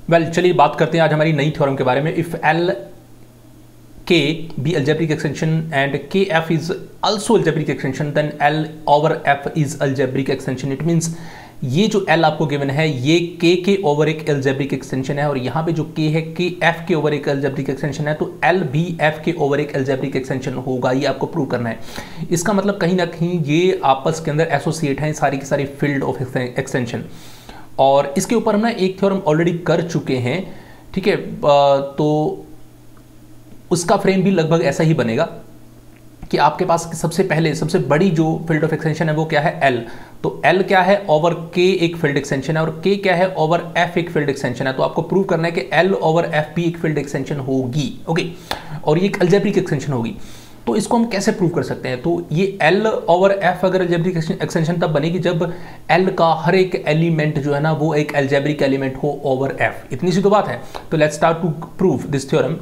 चलिए बात करते हैं आज हमारी नई थ्योरम के बारे में। If L K be algebraic extension and K F is also algebraic extension then L over F is algebraic extension. It means ये जो एल आपको गिवन है ये के ओवर एक अलजेब्रिक एक्सटेंशन है, और यहाँ पे जो के है के एफ के ओवर एक अलजेब्रिक एक्सटेंशन है, तो एल भी एफ के ओवर एक अलजेब्रिक एक्सटेंशन होगा। ये आपको प्रूव करना है। इसका मतलब कहीं ना कहीं ये आपस के अंदर एसोसिएट हैं सारी की सारी फील्ड ऑफ एक्सटेंशन, और इसके ऊपर हम ना एक थ्योरम ऑलरेडी कर चुके हैं। ठीक है, तो उसका फ्रेम भी लगभग ऐसा ही बनेगा कि आपके पास सबसे पहले सबसे बड़ी जो फील्ड ऑफ एक्सटेंशन है वो क्या है, एल। तो एल क्या है, ओवर के एक फील्ड एक्सटेंशन है, और के क्या है, ओवर एफ एक फील्ड एक्सटेंशन है। तो आपको प्रूव करना है कि एल ओवर एफ भी एक फील्ड एक्सटेंशन होगी। ओके, और ये एक अलजेब्रिक एक्सटेंशन होगी। तो इसको हम कैसे प्रूव कर सकते हैं? तो ये एल ओवर एफ अगर अलजेब्रिक एक्सटेंशन तब बनेगी जब एल का हर एक एलिमेंट जो है ना वो एक अलजेब्रिक एलिमेंट हो ओवर एफ। इतनी सी तो बात है। तो let's start to prove this theorem.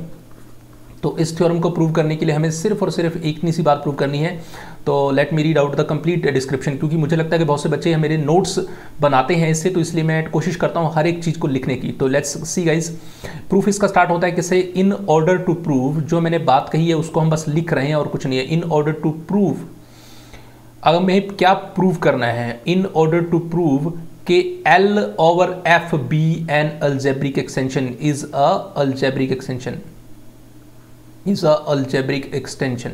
तो इस थ्योरम को प्रूव करने के लिए हमें सिर्फ और सिर्फ इतनी सी बात प्रूव करनी है। तो let me read out the complete description, क्योंकि मुझे लगता है कि बहुत से बच्चे मेरे नोट्स बनाते हैं इससे, तो इसलिए मैं कोशिश करता हूँ हर एक चीज़ को लिखने की। तो लेट्स सी गाइज, प्रूफ इसका स्टार्ट होता है किससे, इन ऑर्डर टू प्रूव। जो मैंने बात कही है उसको हम बस लिख रहे हैं और कुछ नहीं है। इन ऑर्डर टू प्रूव, अगर हमें क्या प्रूव करना है, इन ऑर्डर टू प्रूव कि L over F be an algebraic extension is a algebraic extension, is a algebraic extension.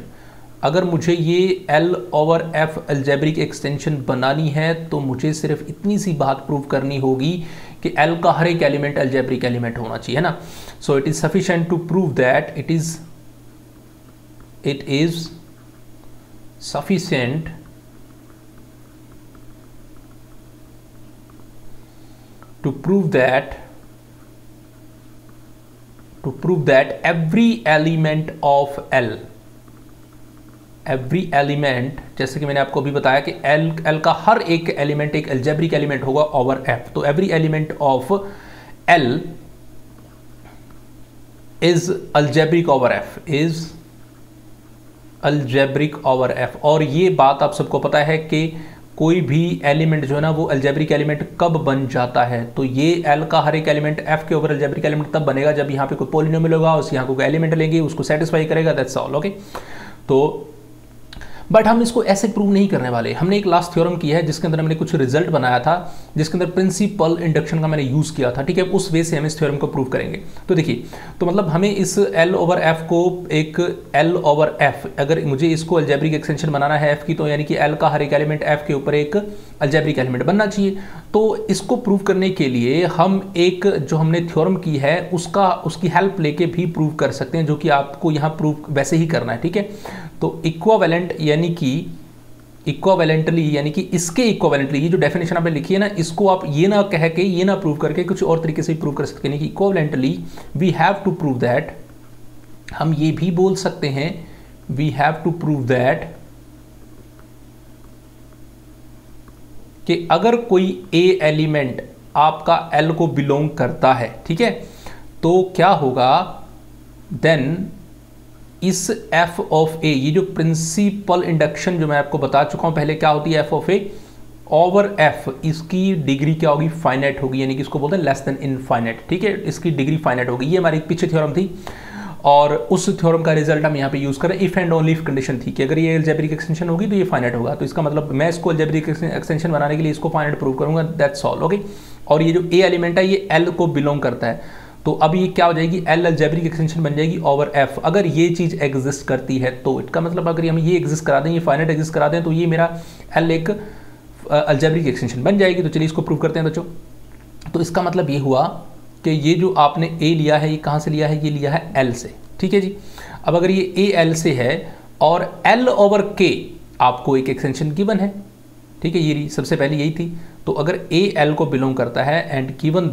अगर मुझे ये L over F algebraic extension बनानी है तो मुझे सिर्फ इतनी सी बात प्रूव करनी होगी कि एल का हर एक एलिमेंट अलजेब्रिक एलिमेंट होना चाहिए, है ना। So it is sufficient to prove that it is sufficient to prove that every element of L, every element, जैसे कि मैंने आपको अभी बताया कि L का हर एक एलिमेंट एक अलजेब्रिक एलिमेंट होगा ओवर F। तो every element of L is algebraic over F, is algebraic over F। और ये बात आप सबको पता है कि कोई भी एलिमेंट जो है ना वो अलजेब्रिक एलिमेंट कब बन जाता है, तो ये एल का हर एक एलिमेंट एफ के ओवर अलजेब्रिक एलिमेंट तब बनेगा जब यहाँ पे कोई पॉलिनोमियल होगा, उस यहाँ कोई एलिमेंट लेंगे उसको सेटिस्फाई करेगा, दैट्स ऑल। ओके, तो बट हम इसको ऐसे प्रूव नहीं करने वाले। हमने एक लास्ट थ्योरम की है जिसके अंदर हमने कुछ रिजल्ट बनाया था, जिसके अंदर प्रिंसिपल इंडक्शन का मैंने यूज किया था। ठीक है, उस वे से हम इस थ्योरम को प्रूव करेंगे। तो देखिए, तो मतलब हमें इस एल ओवर एफ को एक एल ओवर एफ, अगर मुझे इसको अलजेब्रिक एक्सटेंशन बनाना है एफ की, तो यानी कि एल का हर एक एलिमेंट एफ के ऊपर एक अलजेब्रिक एलिमेंट बनना चाहिए। तो इसको प्रूव करने के लिए हम एक जो हमने थ्योरम की है उसकी हेल्प लेके भी प्रूव कर सकते हैं, जो कि आपको यहाँ प्रूव वैसे ही करना है। ठीक है, तो इक्विवेलेंट यानी कि इक्विवेलेंटली, यानी कि इसके इक्विवेलेंटली, ये जो डेफिनेशन आपने लिखी है ना, इसको आप ये ना कह के ये ना प्रूव करके कुछ और तरीके से प्रूव कर सकते हैं कि equivalently we have to prove that, हम ये भी बोल सकते हैं we have to prove that कि अगर कोई ए एलिमेंट आपका एल को बिलोंग करता है, ठीक है, तो क्या होगा, देन इस एफ ऑफ ए, ये जो प्रिंसिपल इंडक्शन जो मैं आपको बता चुका हूं पहले क्या होती है F of A over F, इसकी डिग्री क्या होगी, फाइनाइट होगी, यानी कि इसको बोलते हैं लेस देन इनफाइनाइट। ठीक है, इसकी डिग्री फाइनाइट होगी। ये हमारी पीछे थ्योरम थी, और उस थ्योरम का रिजल्ट हम यहाँ पे यूज करें। If and only if condition थी कि अगर ये अलजेब्रिक एक्सटेंशन होगी तो ये फाइनाइट होगा। तो इसका मतलब मैं इसको अलजेब्रिक एक्सटेंशन बनाने के लिए इसको फाइनाइट प्रूव करूंगा, दैट्स ऑल। ओके, और ये जो ए एलिमेंट है ये एल को बिलोंग करता है, तो अब ये क्या हो जाएगी, एल अलजेब्रिक एक्सटेंशन बन जाएगी ओवर एफ। अगर ये चीज एग्जिस्ट करती है तो इसका मतलब अगर हम ये एग्जिस्ट करा दें, ये फाइनाइट एग्जिस्ट करा दें, तो ये मेरा एल एक अलजेब्रिक एक्सटेंशन बन जाएगी। तो चलिए इसको प्रूव करते हैं बच्चों। तो इसका मतलब ये हुआ कि ये जो आपने ए लिया है ये कहाँ से लिया है, ये लिया है एल से। ठीक है जी, अब अगर ये ए एल से है और एल ओवर के आपको एक एक्सटेंशन गिवन है, ठीक है, ये सबसे पहले यही थी। तो अगर ए एल को बिलोंग करता है एंड गिवन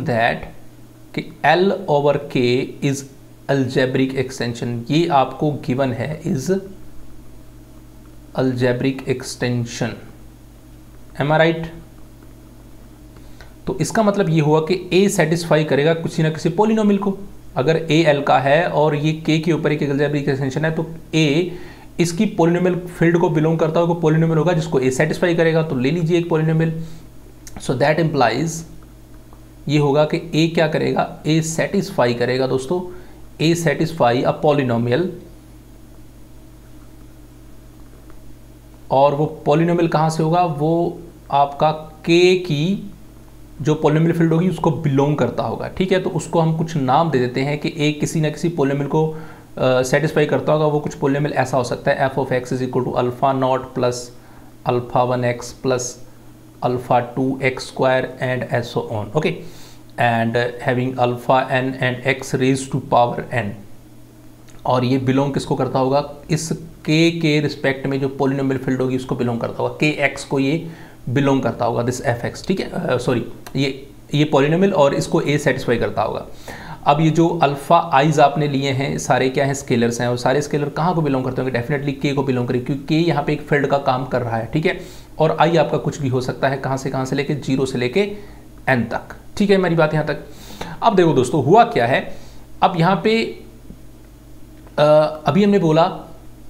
दैट कि L over K is algebraic extension, ये आपको गिवन है is algebraic extension, am I right. तो इसका मतलब ये हुआ कि ए सेटिस्फाई करेगा किसी ना किसी पॉलिनोमियल को। अगर ए एल का है और ये के ऊपर एक अलजेब्रिक एक्सटेंशन है, तो ए इसकी पॉलिनोमियल फील्ड को बिलोंग करता होगा, पॉलिनोमियल होगा जिसको ए सेटिस्फाई करेगा। तो ले लीजिए एक पॉलिनोमियल, सो दैट इम्प्लाइज ये होगा कि ए क्या करेगा, ए सेटिस्फाई करेगा दोस्तों, ए सेटिस्फाई अ पॉलिनोमियल, और वो पॉलिनोमियल कहाँ से होगा, वो आपका के की जो पॉलिनोमियल फील्ड होगी उसको बिलोंग करता होगा। ठीक है, तो उसको हम कुछ नाम दे देते हैं कि ए किसी ना किसी पॉलिनोमियल को सेटिस्फाई करता होगा। वो कुछ पॉलिनोमियल ऐसा हो सकता है F of X is equal to alpha naught plus alpha 1x plus alpha 2x square and as so on. Okay, and having alpha n and x raise to power n, और ये belong किसको करता होगा, इस के respect में जो polynomial field होगी उसको बिलोंग करता होगा, के एक्स को ये बिलोंग करता होगा, दिस एफ एक्स। ठीक है, सॉरी ये पॉलिनोमियल और इसको ए सेटिस्फाई करता होगा। अब ये जो अल्फा आइज आपने लिए हैं सारे क्या हैं, स्केलर्स हैं, और सारे स्केलर कहाँ को बिलोंग करते होंगे, डेफिनेटली के को बिलोंग करेंगे, क्योंकि के यहाँ पे एक फील्ड का काम कर रहा है। ठीक है, और आई आपका कुछ भी हो सकता है, कहाँ से लेके 0 से लेके n तक। ठीक है, मेरी बात यहाँ तक। अब देखो दोस्तों हुआ क्या है, अब यहाँ पे अभी हमने बोला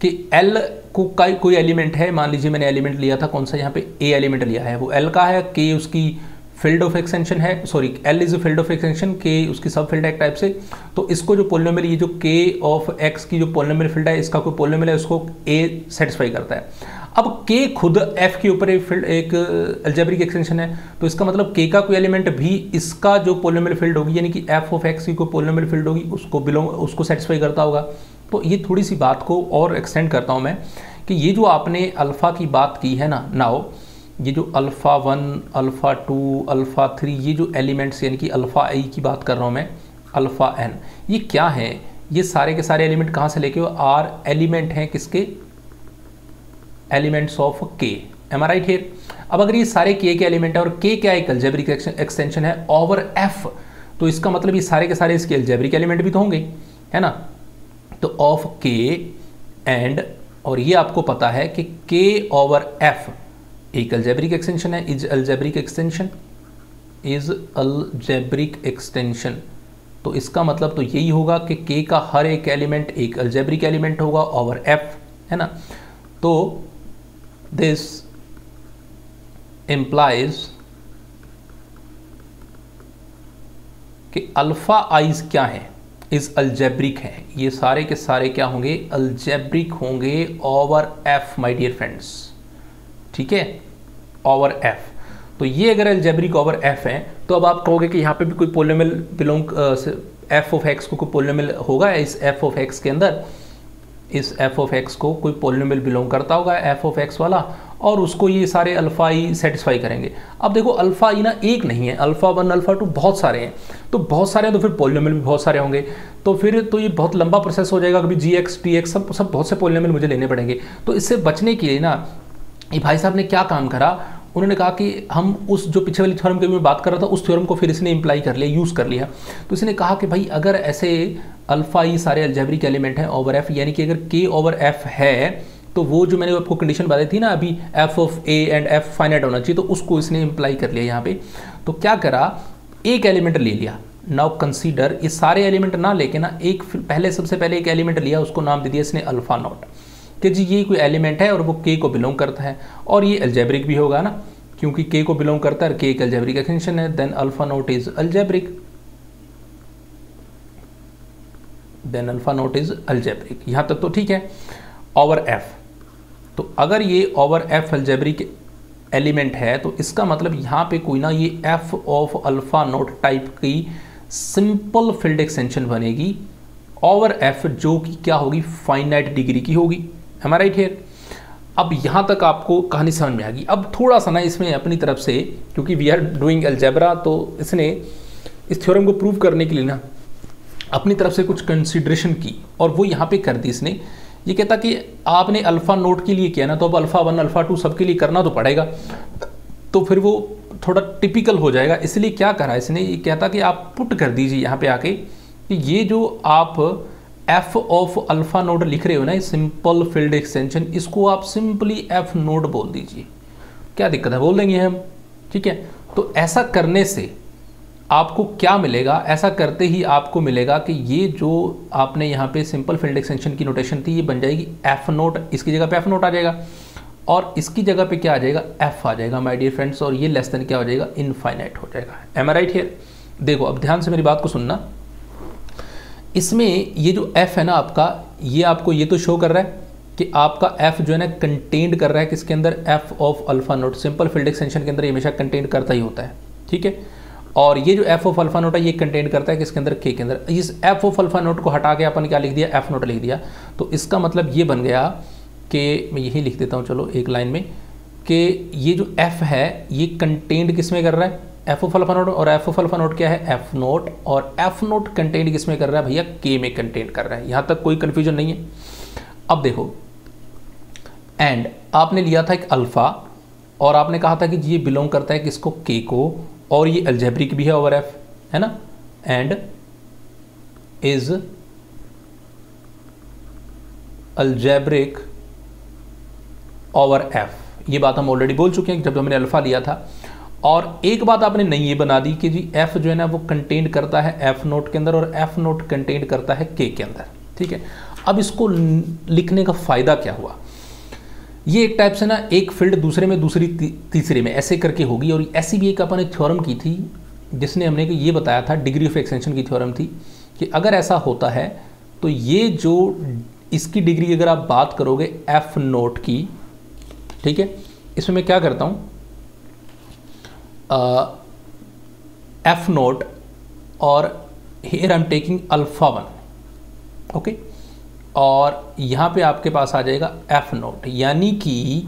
कि L को कोई एलिमेंट है, मान लीजिए मैंने एलिमेंट लिया था कौन सा, यहाँ पे A एलिमेंट लिया है, वो L का है, K उसकी फील्ड ऑफ एक्सटेंशन है, sorry L is field of extension, K उसकी सब फील्ड है एक टाइप से। तो इसको जो पॉलिनोमियल, ये जो K ऑफ X की जो पॉलिनोमियल फील्ड है, इसका कोई पॉलिनोमियल है, उसको A सेटिस्फाई करता है। अब K खुद F के ऊपर एक अलजेब्रिक एक्सटेंशन है, तो इसका मतलब K का कोई एलिमेंट भी इसका जो पॉलिनोमियल फील्ड होगी, यानी कि F ऑफ X की कोई पॉलिनोमियल फील्ड होगी, उसको सेटिस्फाई करता होगा। तो ये थोड़ी सी बात को और एक्सटेंड करता हूँ मैं, कि ये जो आपने अल्फ़ा की बात की है ना, नाउ ये जो अल्फ़ा 1, अल्फ़ा 2, अल्फ़ा 3, ये जो एलिमेंट्स यानी कि अल्फ़ा आई की बात कर रहा हूँ मैं, अल्फ़ा n, ये क्या है, ये सारे के सारे एलिमेंट कहाँ से लेके, आर एलिमेंट हैं किसके, elements of k। Am I right here. अब अगर ये सारे k के एलिमेंट है और k क्या एक अलजेब्रिक एक्सटेंशन है ओवर f, तो इसका मतलब ये सारे के सारे इसके अलजेब्रिक एलिमेंट भी तो होंगे, है ना। तो ऑफ k एंड, और ये आपको पता है कि k ओवर f एक अलजेब्रिक एक्सटेंशन है, is algebraic extension, is algebraic extension. तो इसका मतलब तो यही होगा कि k का हर एक एलिमेंट एक अलजेब्रिक एलिमेंट होगा ओवर f, है ना। तो दिस इंप्लाइज कि अल्फा आइज क्या है, इज अलजेब्रिक है, ये सारे के सारे क्या होंगे, अलजेब्रिक होंगे over f my dear friends. ठीक है, ओवर f। तो ये अगर अलजेब्रिक ओवर f है, तो अब आप कहोगे कि यहाँ पे भी कोई polynomial belong, f of x को कोई पॉलिनोमियल होगा इस f ऑफ x के अंदर, इस f ऑफ x को कोई पॉलिनोमियल बिलोंग करता होगा f ऑफ x वाला, और उसको ये सारे अल्फा ई सेटिस्फाई करेंगे। अब देखो अल्फा ई ना एक नहीं है, अल्फा 1, अल्फा 2 बहुत सारे हैं, तो बहुत सारे हैं, तो फिर पॉलिनोमियल भी बहुत सारे होंगे, तो फिर तो ये बहुत लंबा प्रोसेस हो जाएगा, कभी gx tx सब बहुत से पॉलिनोमियल मुझे लेने पड़ेंगे। तो इससे बचने के लिए ना ये भाई साहब ने क्या काम करा, उन्होंने कहा कि हम उस जो पीछे वाली थ्योरम के मैं बात कर रहा था, उस थ्योरम को फिर इसने इम्प्लाई कर लिया, यूज़ कर लिया। तो इसने कहा कि भाई अगर ऐसे अल्फा ई सारे अलजेब्रिक एलिमेंट हैं ओवर एफ, यानी कि अगर के ओवर एफ है, तो वो जो मैंने आपको कंडीशन बताई थी ना अभी, F of A and F finite होना चाहिए, तो उसको इसने इम्प्लाई कर लिया यहाँ पे। तो क्या करा, एक एलिमेंट ले लिया, नाउ कंसीडर, ये सारे एलिमेंट ना लेके ना एक पहले सबसे पहले एक एलिमेंट लिया, उसको नाम दे दिया इसने अल्फा नॉट, कि जी ये कोई एलिमेंट है और वो के को बिलोंग करता है, और ये अलजेब्रिक भी होगा ना, क्योंकि के को बिलोंग करता है, के एक अलजेब्रिक एक्सटेंशन है, then alpha naught is algebraic, then alpha naught is algebraic. यहाँ तक तो ठीक है, ओवर एफ। तो अगर ये ओवर एफ अलजेब्रिक एलिमेंट है, तो इसका मतलब यहाँ पे कोई ना ये F of alpha naught type की सिंपल फील्ड एक्सटेंशन बनेगी ओवर एफ, जो कि क्या होगी, फाइनाइट डिग्री की होगी। Am I right here. अब यहाँ तक आपको कहानी समझ में आ गई। अब थोड़ा सा ना इसमें अपनी तरफ से, क्योंकि वी आर डूइंग अलजेब्रा, तो इसने इस थ्योरम को प्रूव करने के लिए ना अपनी तरफ से कुछ कंसिडरेशन की, और वो यहाँ पे कर दी इसने। ये कहता कि आपने अल्फ़ा नोट के लिए किया ना, तो अब अल्फ़ा 1 अल्फ़ा 2 सबके लिए करना तो पड़ेगा, तो फिर वो थोड़ा टिपिकल हो जाएगा। इसलिए क्या करा इसने, ये कहता कि आप पुट कर दीजिए यहाँ पे आके कि ये जो आप एफ ऑफ अल्फ़ा नोड लिख रहे हो ना, सिंपल फील्ड एक्सटेंशन, इसको आप सिंपली एफ नोड बोल दीजिए। क्या दिक्कत है, बोल देंगे हम, ठीक है। तो ऐसा करने से आपको क्या मिलेगा, ऐसा करते ही आपको मिलेगा कि ये जो आपने यहाँ पे सिंपल फील्ड एक्सटेंशन की नोटेशन थी, ये बन जाएगी एफ नोट, इसकी जगह पे एफ नोट आ जाएगा। और इसकी जगह पे क्या आ जाएगा, एफ आ जाएगा माय डियर फ्रेंड्स, और ये लेस देन क्या हो जाएगा, इनफाइनाइट हो जाएगा। Am I right here? देखो अब ध्यान से मेरी बात को सुनना, इसमें ये जो एफ है ना आपका, ये आपको ये तो शो कर रहा है कि आपका एफ जो है ना कंटेंड कर रहा है किसके अंदर, F of alpha note. Simple field extension के अंदर ये हमेशा कंटेंड करता ही होता है, ठीक है। और ये जो एफ ऑफ अल्फा नोट है ये कंटेंड करता है किसके अंदर, के के अंदर। इस एफ ऑफ अल्फा नोट को हटा के अपन क्या लिख दिया, एफ नोट लिख दिया। तो इसका मतलब ये बन गया कि मैं यही लिख देता हूँ चलो एक लाइन में, कि ये जो एफ है ये कंटेंड किस में कर रहा है, एफ ऑफ अल्फा नोट, और एफ ऑफ अल्फा नोट क्या है, एफ नोट, और एफ नोट कंटेंड किस में कर रहा है भैया, के में कंटेंड कर रहा है। यहाँ तक कोई कन्फ्यूजन नहीं है। अब देखो, एंड आपने लिया था एक अल्फा और आपने कहा था कि ये बिलोंग करता है किसको, के को, और ये अलजेब्रिक भी है ओवर एफ, है ना, and is algebraic over F. ये बात हम ऑलरेडी बोल चुके हैं जब हमने अल्फा लिया था। और एक बात आपने नहीं ये बना दी कि जी एफ जो है ना वो कंटेंट करता है एफ नोट के अंदर, और एफ नोट कंटेंट करता है के के अंदर, ठीक है। अब इसको लिखने का फायदा क्या हुआ, ये एक टाइप से ना एक फील्ड दूसरे में, दूसरी तीसरे में ऐसे करके होगी। और ऐसी भी एक अपन एक थ्योरम की थी जिसने हमने ये बताया था, डिग्री ऑफ एक्सटेंशन की थ्योरम थी, कि अगर ऐसा होता है तो ये जो इसकी डिग्री अगर आप बात करोगे एफ नोट की, ठीक है, इसमें मैं क्या करता हूँ, एफ नोट और here I am taking alpha 1, okay, और यहाँ पे आपके पास आ जाएगा एफ नोट, यानी कि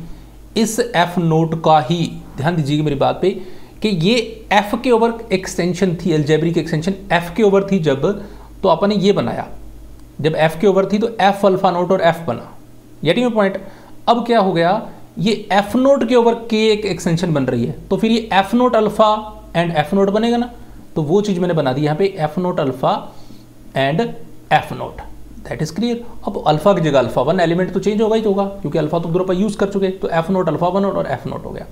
इस एफ नोट का ही, ध्यान दीजिएगा मेरी बात पे, कि ये एफ के ओवर एक्सटेंशन थी, अलजेब्रिक एक्सटेंशन एफ के ओवर थी जब, तो अपन ने ये बनाया, जब एफ के ओवर थी तो एफ अल्फा नोट और एफ बना, गेटिंग योर पॉइंट। अब क्या हो गया, ये एफ नोट के ओवर के एक एक्सटेंशन बन रही है, तो फिर ये F note alpha and F note बनेगा ना, तो वो चीज़ मैंने बना दी यहाँ पे, F note alpha and F note, that is clear. अब अल्फा की जगह अल्फा 1 एलिमेंट तो चेंज होगा ही होगा, क्योंकि अल्फा तो ग्रुप यूज कर चुके, तो एफ नोट अल्फा 1 और एफ नोट हो गया।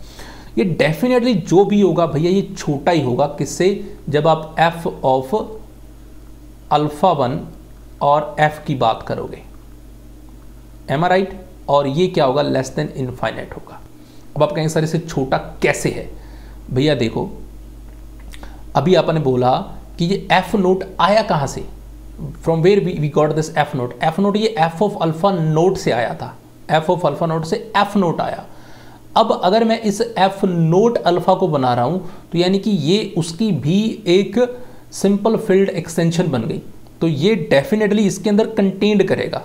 ये डेफिनेटली जो भी होगा भैया ये छोटा ही होगा, किससे, जब आप एफ ऑफ अल्फा 1 और एफ की बात करोगे, एम आई राइट, और ये क्या होगा, लेस देन इनफाइनाइट होगा। अब आप कहेंगे सर इसे छोटा कैसे है, भैया देखो अभी आपने बोला कि ये एफ नोट आया कहाँ से, from where we got this F naught, F naught ये एफ ऑफ अल्फा नोट से आया था, एफ ऑफ अल्फा नोट से एफ नोट आया। अब अगर मैं इस एफ नोट अल्फा को बना रहा हूं तो यानी कि ये उसकी भी एक सिंपल फील्ड एक्सटेंशन बन गई, तो ये डेफिनेटली इसके अंदर कंटेंड करेगा,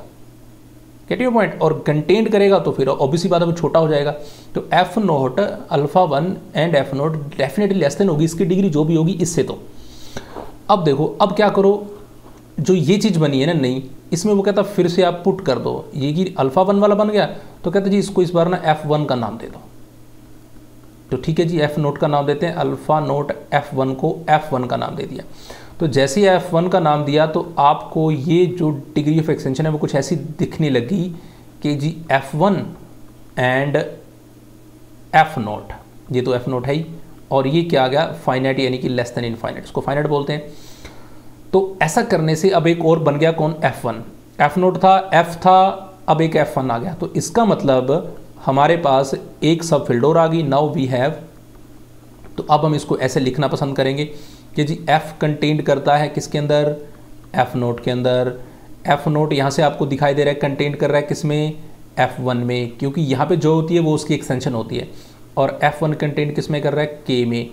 गेट योर पॉइंट, और कंटेंट करेगा तो फिर ऑब्वियसली बात है वो छोटा हो जाएगा। तो F note alpha 1 and F note definitely less than होगी इसकी डिग्री जो भी होगी इससे। तो अब देखो, अब क्या करो, जो ये चीज़ बनी है ना नई, इसमें वो कहता फिर से आप पुट कर दो, ये कि अल्फा 1 वाला बन गया, तो कहते जी इसको इस बार ना F1 का नाम दे दो। तो ठीक है जी, F नोट का नाम देते हैं, अल्फा नोट F1 को F1 का नाम दे दिया। तो जैसे ही F1 का नाम दिया तो आपको ये जो डिग्री ऑफ एक्सटेंशन है वो कुछ ऐसी दिखने लगी कि जी F1 एंड F नोट, ये तो F नोट है ही, और ये क्या आ गया, फाइनाइट, यानी कि लेस देन इनफाइनाइट, इसको फाइनाइट बोलते हैं। तो ऐसा करने से अब एक और बन गया कौन, F1, F नोट था, F था, अब एक F1 आ गया, तो इसका मतलब हमारे पास एक सब फील्ड और आ गई, नाउ वी हैव। तो अब हम इसको ऐसे लिखना पसंद करेंगे कि जी F कंटेंट करता है किसके अंदर, F नोट के अंदर। F नोट यहाँ से आपको दिखाई दे रहा है कंटेंट कर रहा है किसमें, F1 में, क्योंकि यहाँ पे जो होती है वो उसकी एक्सटेंशन होती है, और F1 कंटेंट किस में कर रहा है, K में।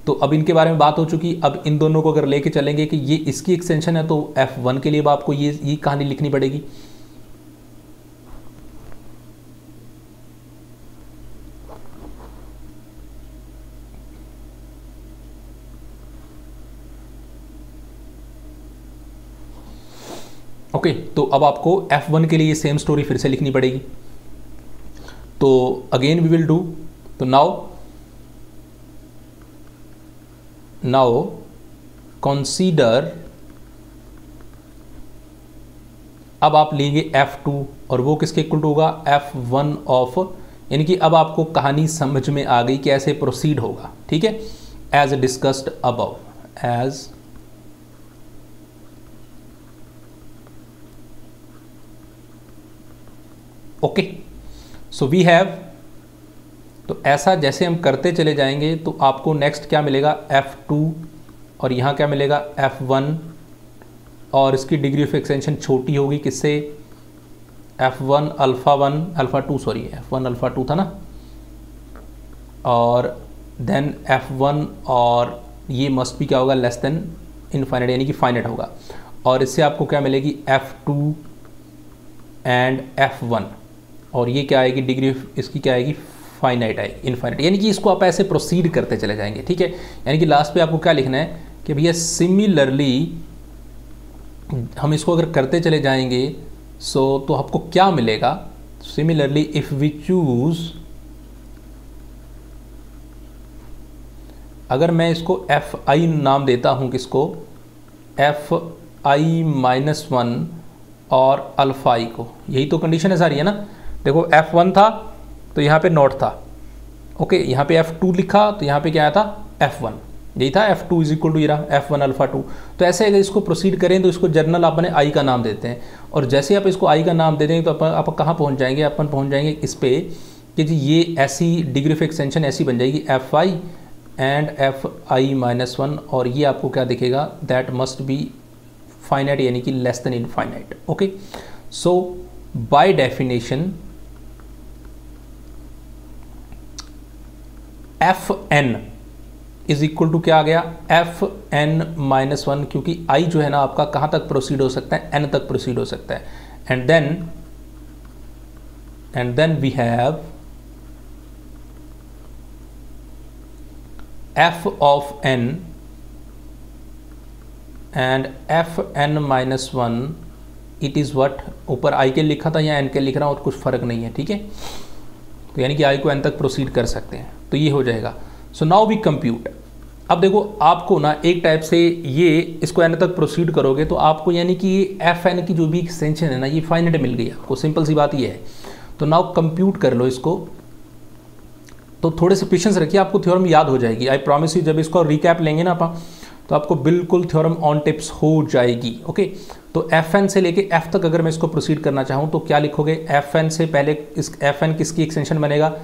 तो अब इनके बारे में बात हो चुकी, अब इन दोनों को अगर लेके चलेंगे कि ये इसकी एक्सटेंशन है, तो F1 के लिए अब आपको ये कहानी लिखनी पड़ेगी। ओके, तो अब आपको F1 के लिए सेम स्टोरी फिर से लिखनी पड़ेगी। तो अगेन वी विल डू, तो नाउ कंसीडर, अब आप लेंगे F2 और वो किसके इक्वल टू होगा, F1 ऑफ, यानी कि अब आपको कहानी समझ में आ गई कैसे प्रोसीड होगा, ठीक है, as discussed above, as okay. So we have तो ऐसा जैसे हम करते चले जाएंगे तो आपको नेक्स्ट क्या मिलेगा, F2 और यहाँ क्या मिलेगा F1, और इसकी डिग्री ऑफ एक्सटेंशन छोटी होगी किससे, F1 alpha 2 sorry F1 alpha 2 था ना, और देन F1 और ये मस्ट भी क्या होगा, लेस देन इनफाइनाइट यानी कि फाइनाइट होगा, और इससे आपको क्या मिलेगी F2 एंड F1, और ये क्या आएगी डिग्री इसकी क्या आएगी, फाइनाइट आएगी, इनफाइनाइट, यानी कि इसको आप ऐसे प्रोसीड करते चले जाएंगे। ठीक है, यानी कि लास्ट पे आपको क्या लिखना है कि भैया सिमिलरली हम इसको अगर करते चले जाएंगे तो आपको क्या मिलेगा, सिमिलरली इफ वी चूज, अगर मैं इसको Fi नाम देता हूं किसको, Fi-1 और अल्फा i को, यही तो कंडीशन है सारी है ना। देखो F1 था तो यहाँ पे नॉट था, ओके, यहाँ पे F2 लिखा तो यहाँ पे क्या आया था F1, यही था F2 इज इक्वल टू ये रहा F1 अल्फा 2। तो ऐसे अगर इसको प्रोसीड करें तो इसको जर्नल अपने i का नाम देते हैं, और जैसे आप इसको i का नाम दे देंगे तो आप कहाँ पहुँच जाएंगे, अपन पहुँच जाएंगे इस पे कि जी ये ऐसी डिग्री ऑफ एक्सटेंशन ऐसी बन जाएगी Fi एंड Fi-1, और ये आपको क्या दिखेगा, दैट मस्ट बी फाइनाइट यानी कि less than infinite. Okay, so by definition Fn is equal to क्या आ गया, Fn-1, क्योंकि i जो है ना आपका कहाँ तक प्रोसीड हो सकता है, n तक प्रोसीड हो सकता है, and then we have f of n and Fn-1 it is what, ऊपर i के लिखा था या n के लिख रहा हूँ और कुछ फ़र्क नहीं है। ठीक है, तो यानी कि i को n तक प्रोसीड कर सकते हैं, तो ये हो जाएगा। So now we compute. अब देखो आपको ना एक टाइप से ये इसको n तक प्रोसीड करोगे तो आपको यानी कि Fn की जो भी एक्सटेंशन है ना ये फाइनाइट मिल गई आपको, सिंपल सी बात ये है। तो नाउ कंप्यूट कर लो इसको, तो थोड़े से पेशेंस रखिए, आपको थ्योरम याद हो जाएगी, आई प्रॉमिस यू। जब इसको रिकैप लेंगे ना अपन तो आपको बिल्कुल थ्योरम ऑन टिप्स हो जाएगी। ओके, तो Fn से लेके F तक अगर मैं इसको प्रोसीड करना चाहूँ तो क्या लिखोगे, Fn से पहले इस Fn किसकी एक्सटेंशन बनेगा,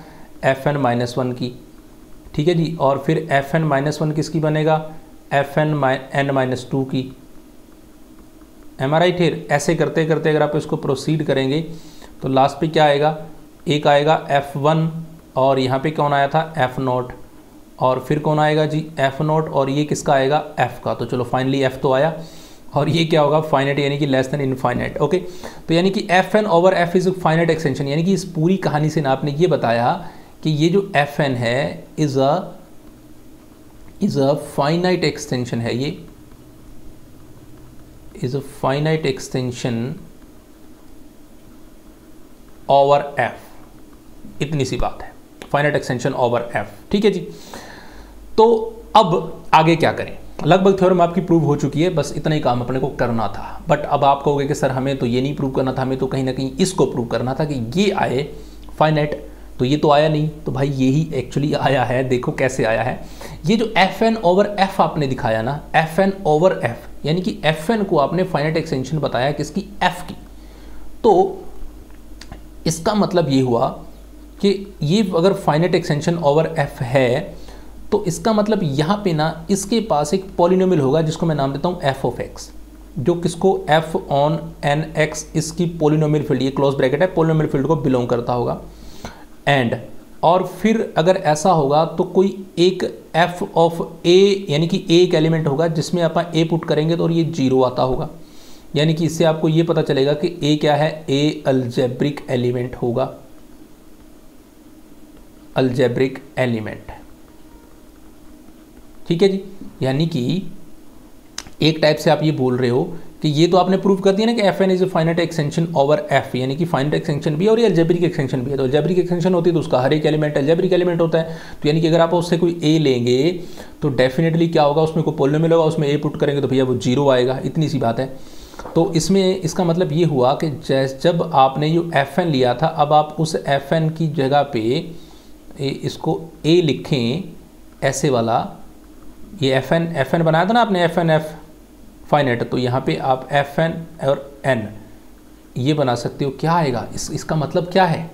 Fn-1 की, ठीक है जी, और फिर Fn-1 किसकी बनेगा, Fn-2 की। Am I right here? ऐसे करते करते अगर आप इसको प्रोसीड करेंगे तो लास्ट पे क्या आएगा, एक आएगा F1 और यहाँ पे कौन आया था F0, और फिर कौन आएगा जी F0, और ये किसका आएगा F का। तो चलो फाइनली F तो आया, और ये क्या होगा फाइनाइट यानी कि लेस देन इनफाइनाइट। ओके, तो यानी कि Fn over F is finite extension, यानी कि इस पूरी कहानी से ना आपने ये बताया कि ये जो Fn है इज अ फाइनाइट एक्सटेंशन है, ये is a finite extension over F, इतनी सी बात है, फाइनाइट एक्सटेंशन ओवर F। ठीक है जी, तो अब आगे क्या करें, लगभग थ्योरम आपकी प्रूव हो चुकी है, बस इतना ही काम अपने को करना था। बट अब आप कहोगे कि सर हमें तो ये नहीं प्रूव करना था, हमें तो कहीं ना कहीं इसको प्रूव करना था कि ये आए फाइनाइट, तो ये तो आया नहीं, तो भाई यही एक्चुअली आया है। देखो कैसे आया है, ये जो Fn ओवर F आपने दिखाया ना, Fn ओवर F यानी कि Fn को आपने फाइनाइट एक्सटेंशन बताया किसकी, F की, तो इसका मतलब ये हुआ कि ये अगर फाइनाइट एक्सटेंशन ओवर F है तो इसका मतलब यहाँ पे ना इसके पास एक पॉलिनोमियल होगा जिसको मैं नाम देता हूँ f ऑफ x, जो किसको f ऑन n x इसकी पॉलिनोमियल फील्ड, ये क्लोज ब्रैकेट है, पॉलिनोमियल फील्ड को बिलोंग करता होगा। एंड और फिर अगर ऐसा होगा तो कोई एक f ऑफ a यानी कि a एक एलिमेंट होगा जिसमें अपन a पुट करेंगे तो और ये 0 आता होगा, यानी कि इससे आपको ये पता चलेगा कि a क्या है, a अलजेब्रिक एलिमेंट होगा, अलजेब्रिक एलिमेंट। ठीक है जी, यानी कि एक टाइप से आप ये बोल रहे हो कि ये तो आपने प्रूव कर दिया ना कि Fn is a finite extension over F, यानी कि फाइनाइट एक्सटेंशन भी है और ये अलजेब्रिक एक्सटेंशन भी है। तो अलजेब्रिक एक्सटेंशन होती है तो उसका हर एक एलिमेंट अलजेब्रिक एलिमेंट होता है, तो यानी कि अगर आप उससे कोई a लेंगे तो डेफिनेटली क्या होगा, उसमें कोई पॉलिनोमियल होगा, उसमें a पुट करेंगे तो भैया वो 0 आएगा, इतनी सी बात है। तो इसमें इसका मतलब ये हुआ कि जब आपने जो Fn लिया था, अब आप उस Fn की जगह पे इसको a लिखें ऐसे वाला, ये Fn बनाया था ना आपने, Fn F फाइनाइट, तो यहाँ पे आप Fn और n ये बना सकते हो। क्या आएगा इसका मतलब क्या है,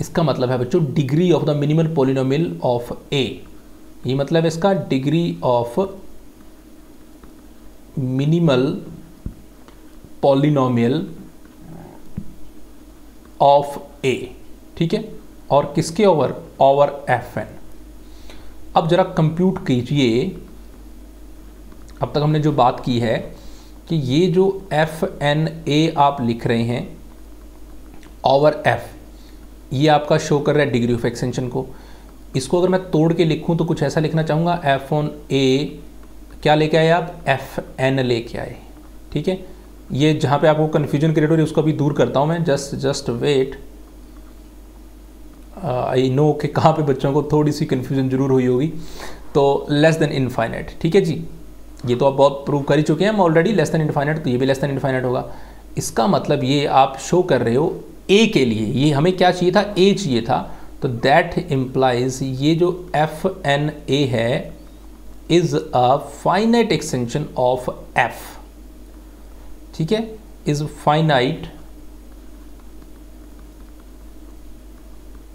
इसका मतलब है बच्चों degree of the minimal polynomial of A, ये मतलब इसका degree of minimal polynomial of A, ठीक है, और किसके ओवर एफ एन। अब जरा कंप्यूट कीजिए, अब तक हमने जो बात की है कि ये जो एफ एन ए आप लिख रहे हैं ओवर एफ, ये आपका शो कर रहा है डिग्री ऑफ एक्सटेंशन को। इसको अगर मैं तोड़ के लिखूं तो कुछ ऐसा लिखना चाहूँगा, एफ ऑन ए क्या लेके आए आप, एफ एन लेके आए, ठीक है। ये जहाँ पे आपको कन्फ्यूजन क्रिएट हो रही है उसको भी दूर करता हूँ मैं, जस्ट वेट। आई नो कि कहाँ पे बच्चों को थोड़ी सी कन्फ्यूजन जरूर हुई होगी। तो लेस देन इनफाइनाइट, ठीक है जी, ये तो आप बहुत प्रूव कर ही चुके हैं हम ऑलरेडी, लेस देन इनफाइनाइट, तो ये भी लेस देन इनफाइनाइट होगा। इसका मतलब ये आप शो कर रहे हो ए के लिए, ये हमें क्या चाहिए था, ए चाहिए था, तो दैट इम्प्लाइज ये जो एफ एन ए है is a finite extension of F, ठीक है, is finite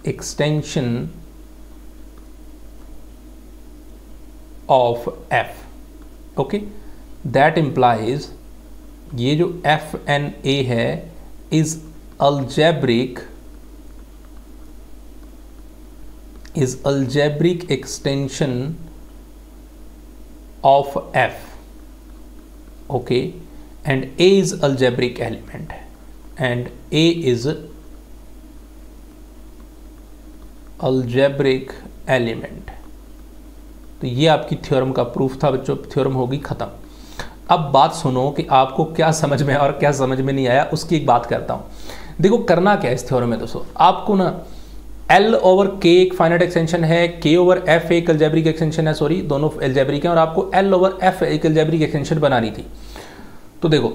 extension of F, okay. That implies ये जो एफ एन ए है is algebraic extension of f, okay, and a is algebraic element and a is algebraic element। तो ये आपकी theorem का proof था बच्चों, थ्योरम होगी खत्म। अब बात सुनो कि आपको क्या समझ में और क्या समझ में नहीं आया, उसकी एक बात करता हूँ। देखो करना क्या है इस थ्योरम में दोस्तों, आपको ना L ओवर K एक फाइनाइट एक्सटेंशन है, K ओवर F एक अलजेब्रिक एक्सटेंशन है, सॉरी दोनों अलजेब्रिक हैं, और आपको L ओवर F एक अलजेब्रिक एक्सटेंशन बनानी थी। तो देखो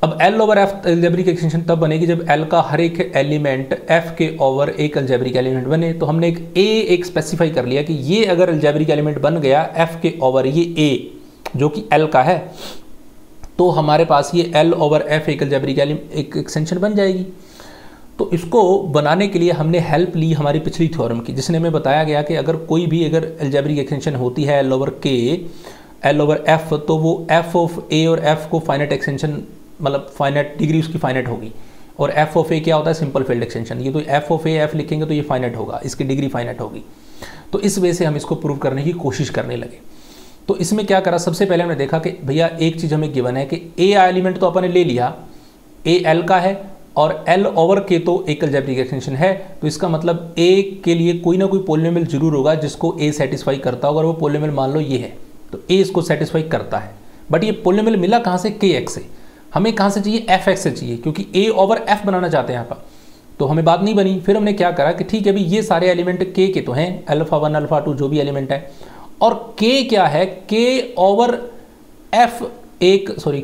अब L over F algebraic extension तब बनेगी जब L का हर एक एलिमेंट F के ओवर एक अलजेब्रिक एलिमेंट बने। तो हमने एक A एक स्पेसिफाई कर लिया कि ये अगर अलजेब्रिक एलिमेंट बन गया F के ओवर ये A जो कि L का है, तो हमारे पास ये L ओवर F एक अलजेब्रिक एक एक्सटेंशन बन जाएगी। तो इसको बनाने के लिए हमने हेल्प ली हमारी पिछली थ्योरम की, जिसने हमें बताया गया कि अगर कोई भी अगर अलजेब्रिक एक्सटेंशन होती है L over K L over F, तो वो F ऑफ A और F को फाइनाइट एक्सटेंशन, मतलब फाइनाइट डिग्री उसकी फाइनाइट होगी। और F ऑफ A क्या होता है, सिंपल फील्ड एक्सटेंशन। ये तो F ऑफ A F लिखेंगे तो ये फाइनाइट होगा, इसकी डिग्री फाइनाइट होगी। तो इस वजह से हम इसको प्रूव करने की कोशिश करने लगे। तो इसमें क्या करा, सबसे पहले हमने देखा कि भैया एक चीज़ हमें गिवन है कि A एलिमेंट तो अपन ने ले लिया, A L का है और L ओवर K तो एक अलजेब्रिक एक्सटेंशन है, तो इसका मतलब A के लिए कोई ना कोई पॉलिनोमियल जरूर होगा जिसको A सेटिस्फाई करता होगा, और वो पॉलिनोमियल मान लो ये है, तो A इसको सेटिस्फाई करता है। बट ये पॉलिनोमियल मिला कहाँ से, KX से। हमें कहाँ से चाहिए, FX से चाहिए, क्योंकि A ओवर F बनाना चाहते हैं यहाँ पर। तो हमें बात नहीं बनी। फिर हमने क्या करा कि ठीक है भाई ये सारे एलिमेंट K के तो हैं, अल्फा 1 अल्फा 2 जो भी एलिमेंट है, और K क्या है, K ओवर F एक सॉरी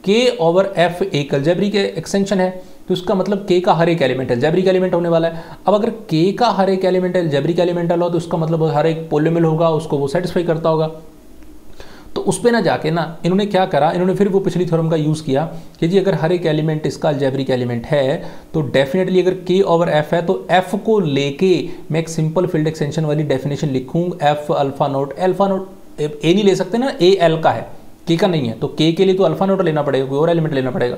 K ओवर F एक अलजेब्रिक एक्सटेंशन है, तो इसका मतलब K का हर एक एलिमेंट अलजेब्रिक एलिमेंट होने वाला है। अब अगर K का हर एक एलिमेंट अलजेब्रिक एलिमेंट हो तो उसका मतलब हर एक पॉलिनोमियल होगा, उसको वो सेटिस्फाई करता होगा। तो उस पर ना जाके ना इन्होंने क्या करा, इन्होंने फिर वो पिछली थ्योरम का यूज़ किया कि जी अगर हर एक एलिमेंट इसका अलजेब्रिक एलिमेंट है तो डेफिनेटली अगर K ओवर F है तो F को लेके मैं एक सिंपल फील्ड एक्सटेंशन वाली डेफिनेशन लिखूँ, F अल्फा नोट A नहीं ले सकते ना, A L का है, K का नहीं है, तो K के लिए तो अल्फा नोट लेना पड़ेगा, कोई और एलिमेंट लेना पड़ेगा।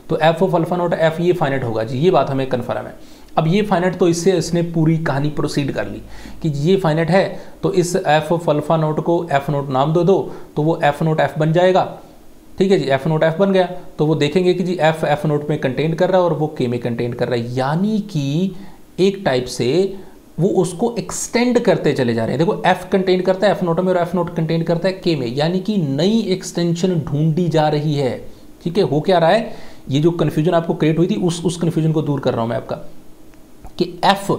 तो F of alpha note F ये फाइनाइट होगा जी, ये बात हमें कन्फर्म है। अब ये फाइनाइट तो इससे इसने पूरी कहानी प्रोसीड कर ली कि ये फाइनाइट है, तो इस F ऑफ अल्फा नोट को F नोट नाम दे दो, तो वो F नोट F बन जाएगा। ठीक है जी, F नोट F बन गया, तो वो देखेंगे कि जी F नोट में कंटेन कर रहा है और वो K में कंटेन कर रहा है, यानी कि एक टाइप से वो उसको एक्सटेंड करते चले जा रहे हैं। देखो F कंटेन करता है F नोट में और F नोट कंटेन करता है K में, यानी कि नई एक्सटेंशन ढूंढी जा रही है। ठीक है, हो क्या रहा है, ये जो कन्फ्यूजन आपको क्रिएट हुई थी उस कन्फ्यूजन को दूर कर रहा हूं मैं आपका, कि F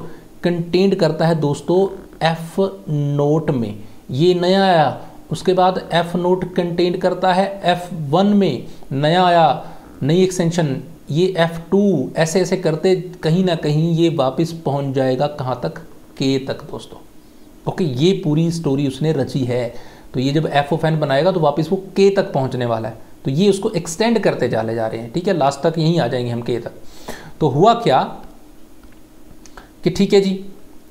कंटेंट करता है दोस्तों F नोट में, ये नया आया। उसके बाद F नोट कंटेंट करता है F1 में, नया आया, नई एक्सटेंशन, ये F2, ऐसे ऐसे करते कहीं ना कहीं ये वापस पहुंच जाएगा कहाँ तक, K तक दोस्तों। ओके, ये पूरी स्टोरी उसने रची है। तो ये जब F ऑफ n बनाएगा तो वापस वो K तक पहुंचने वाला है, तो ये उसको एक्सटेंड करते चले जा रहे हैं। ठीक है, लास्ट तक यहीं आ जाएंगे हम K तक। तो हुआ क्या कि ठीक है जी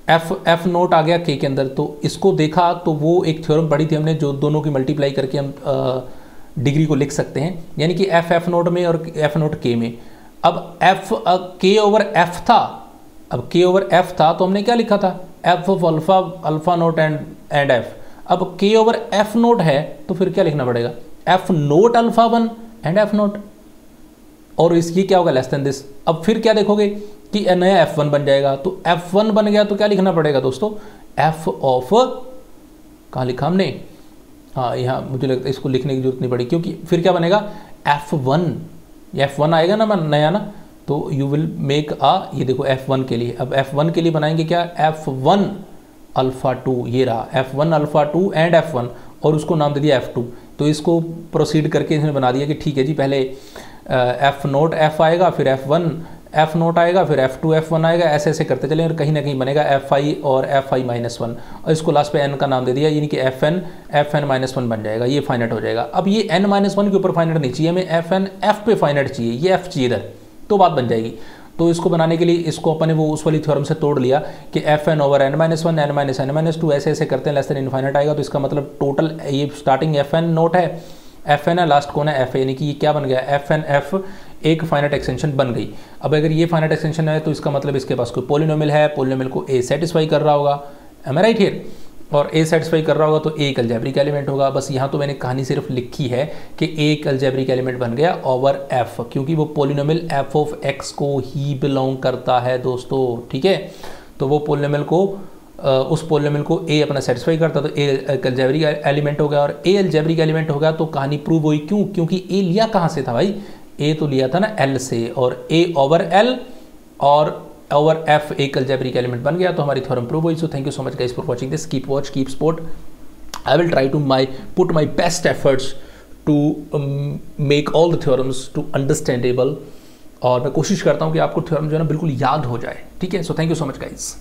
एफ नोट आ गया के के अंदर, तो इसको देखा तो वो एक थ्योरम पढ़ी थी हमने जो दोनों की मल्टीप्लाई करके हम डिग्री को लिख सकते हैं, यानी कि एफ नोट में और एफ नोट के में। अब एफ के ओवर एफ था, अब के ओवर एफ था तो हमने क्या लिखा था, F of alpha alpha note and F. अब के ओवर एफ नोट है तो फिर क्या लिखना पड़ेगा, F note alpha one and F note, और इसकी क्या होगा लेस देन दिस। अब फिर क्या देखोगे कि नया F1 बन जाएगा, तो F1 बन गया तो क्या लिखना पड़ेगा दोस्तों, F ऑफ, कहाँ लिखा हमने, हाँ यहाँ मुझे लगता है इसको लिखने की जरूरत नहीं पड़ी, क्योंकि फिर क्या बनेगा F1, F1 आएगा ना नया ना, तो यू विल मेक ये देखो F1 के लिए, अब F1 के लिए बनाएंगे क्या, F1 अल्फ़ा 2, ये रहा F1 अल्फ़ा 2 एंड F1, और उसको नाम दे दिया F2। तो इसको प्रोसीड करके इसने बना दिया कि ठीक है जी पहले एफ नोट एफ आएगा, फिर F1 एफ नोट आएगा, फिर F2 F1 आएगा, ऐसे ऐसे करते चलें और कहीं ना कहीं बनेगा Fi और Fi माइनस वन, और इसको लास्ट पे n का नाम दे दिया, यानी कि Fn माइनस वन बन जाएगा, ये फाइनाइट हो जाएगा। अब ये n माइनस वन के ऊपर फाइनाइट नहीं चाहिए हमें, Fn f पे फाइनाइट चाहिए, ये f चाहिए इधर, तो बात बन जाएगी। तो इसको बनाने के लिए इसको अपन ने वो उस वाली थ्योरम से तोड़ लिया कि Fn over n minus one, n minus n minus two, ऐसे ऐसे करते हैं लेस देन इनफाइनाइट आएगा। तो इसका मतलब टोटल ये स्टार्टिंग Fn नोट है, Fn है, लास्ट कौन है F, यानी कि ये क्या बन गया Fn f एक फाइनाइट एक्सटेंशन बन गई। अब अगर ये फाइनाइट एक्सटेंशन है तो इसका मतलब इसके पास कोई पोलिनोमियल है, पोलिनोमियल को A सेटिस्फाई कर रहा होगा, एम आई राइट हियर, और A सेटिस्फाई कर रहा होगा तो A एक अलजेब्रिक एलिमेंट होगा। बस यहाँ तो मैंने कहानी सिर्फ लिखी है कि A एक अलजेब्रिक एलिमेंट बन गया ओवर F, क्योंकि वो पोलिनोमियल f ऑफ x को ही बिलोंग करता है दोस्तों, ठीक है। तो वो पोलिनोमियल को उस पोलिनोमियल को A अपना सेटिस्फाई करता तो A एक अलजेब्रिक एलिमेंट हो गया, और A अलजेब्रिक एलिमेंट हो गया तो कहानी प्रूव हुई। क्यों, क्योंकि A लिया कहाँ से था भाई, A तो लिया था ना L से, और A ओवर L और ओवर F एक अलजेब्रिक एलिमेंट बन गया, तो हमारी थ्योरम प्रूव हुई। So thank you so much guys for watching this, keep watch keep support, I will try to put my best efforts to make all the theorems to understandable, और मैं कोशिश करता हूँ कि आपको थ्योरम जो है ना बिल्कुल याद हो जाए, ठीक है। सो thank you so much guys.